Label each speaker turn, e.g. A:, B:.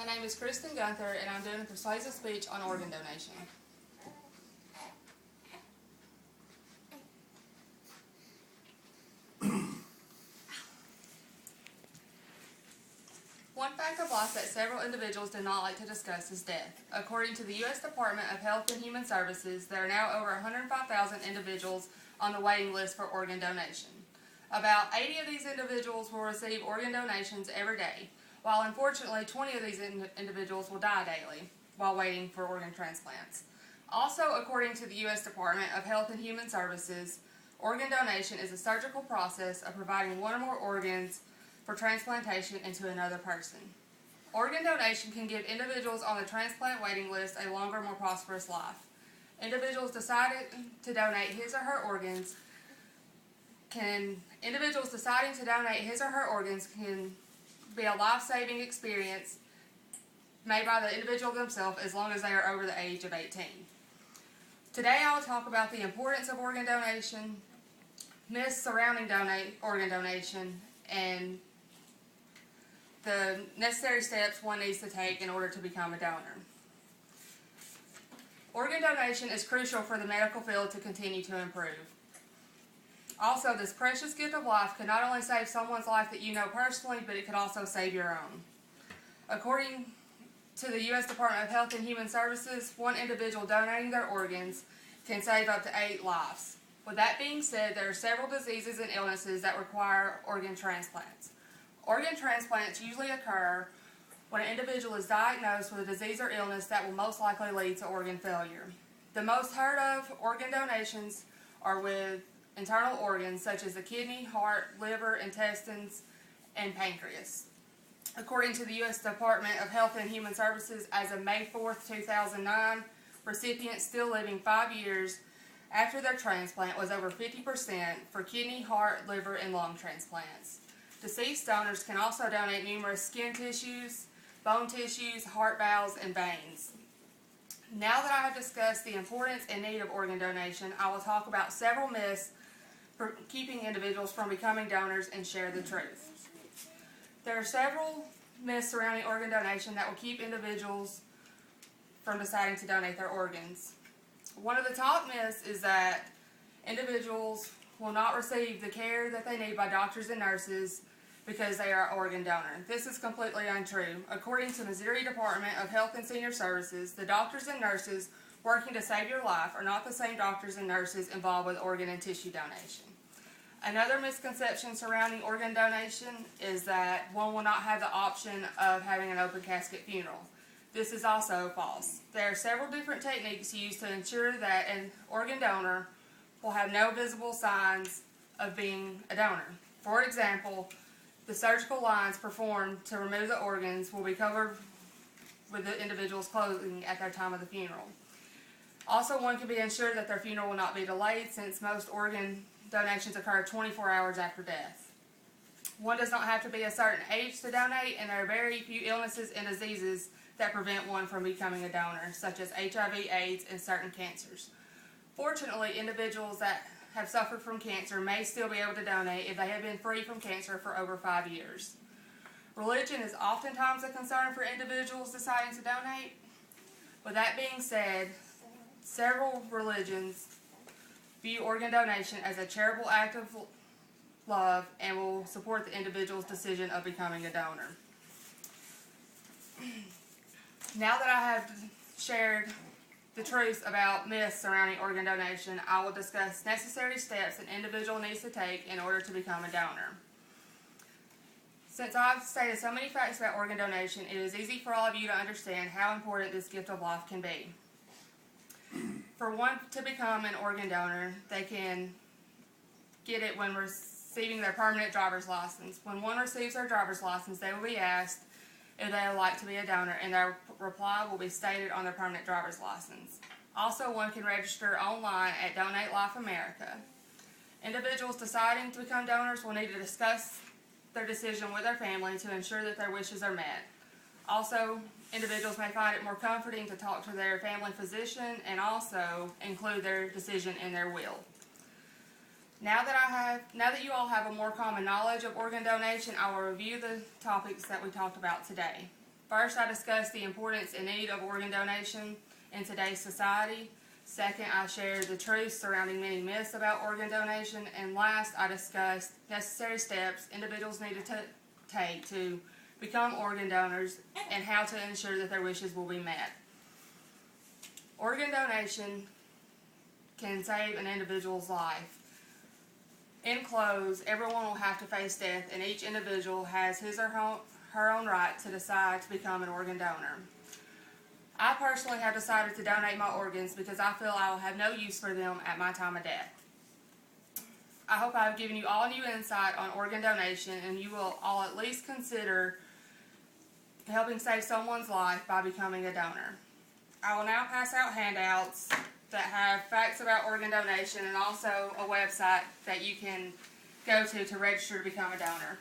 A: name is Kristen Guenther, and I'm doing a persuasive speech on organ donation. One fact of life that several individuals do not like to discuss is death. According to the U.S. Department of Health and Human Services, there are now over 105,000 individuals on the waiting list for organ donation. About 80 of these individuals will receive organ donations every day, while unfortunately 20 of these individuals will die daily while waiting for organ transplants. Also, according to the U.S. Department of Health and Human Services, organ donation is a surgical process of providing one or more organs for transplantation into another person. Organ donation can give individuals on the transplant waiting list a longer, more prosperous life. Individuals deciding to donate his or her organs can be a life-saving experience made by the individual themselves as long as they are over the age of 18. Today I will talk about the importance of organ donation, myths surrounding organ donation, and the necessary steps one needs to take in order to become a donor. Organ donation is crucial for the medical field to continue to improve. Also, this precious gift of life can not only save someone's life that you know personally, but it could also save your own. According to the U.S. Department of Health and Human Services, one individual donating their organs can save up to 8 lives. With that being said, there are several diseases and illnesses that require organ transplants. Organ transplants usually occur when an individual is diagnosed with a disease or illness that will most likely lead to organ failure. The most heard of organ donations are with internal organs such as the kidney, heart, liver, intestines, and pancreas. According to the U.S. Department of Health and Human Services, as of May 4, 2009, recipients still living 5 years after their transplant was over 50% for kidney, heart, liver, and lung transplants. Deceased donors can also donate numerous skin tissues, bone tissues, heart valves, and veins. Now that I have discussed the importance and need of organ donation, I will talk about several myths for keeping individuals from becoming donors and share the truth. There are several myths surrounding organ donation that will keep individuals from deciding to donate their organs. One of the top myths is that individuals will not receive the care that they need by doctors and nurses because they are an organ donor. This is completely untrue. According to the Missouri Department of Health and Senior Services, the doctors and nurses working to save your life are not the same doctors and nurses involved with organ and tissue donation. Another misconception surrounding organ donation is that one will not have the option of having an open casket funeral. This is also false. There are several different techniques used to ensure that an organ donor will have no visible signs of being a donor. For example, the surgical lines performed to remove the organs will be covered with the individual's clothing at their time of the funeral. Also, one can be ensured that their funeral will not be delayed since most organ donations occur 24 hours after death. One does not have to be a certain age to donate, and there are very few illnesses and diseases that prevent one from becoming a donor, such as HIV, AIDS, and certain cancers. Fortunately, individuals that have suffered from cancer may still be able to donate if they have been free from cancer for over 5 years. Religion is oftentimes a concern for individuals deciding to donate. With that being said, several religions view organ donation as a charitable act of love and will support the individual's decision of becoming a donor. Now that I have shared the truth about myths surrounding organ donation, I will discuss necessary steps an individual needs to take in order to become a donor. Since I've stated so many facts about organ donation, it is easy for all of you to understand how important this gift of life can be. For one to become an organ donor, they can get it when receiving their permanent driver's license. When one receives their driver's license, they will be asked if they would like to be a donor, and their reply will be stated on their permanent driver's license. Also, one can register online at Donate Life America. Individuals deciding to become donors will need to discuss their decision with their family to ensure that their wishes are met. Also, individuals may find it more comforting to talk to their family physician and also include their decision in their will. Now that you all have a more common knowledge of organ donation, I will review the topics that we talked about today. First, I discussed the importance and need of organ donation in today's society. Second, I shared the truth surrounding many myths about organ donation. And last, I discussed necessary steps individuals need to take to become organ donors and how to ensure that their wishes will be met. Organ donation can save an individual's life. In close, everyone will have to face death, and each individual has his or her own right to decide to become an organ donor. I personally have decided to donate my organs because I feel I will have no use for them at my time of death. I hope I have given you all new insight on organ donation, and you will all at least consider helping save someone's life by becoming a donor. I will now pass out handouts that have facts about organ donation and also a website that you can go to register to become a donor.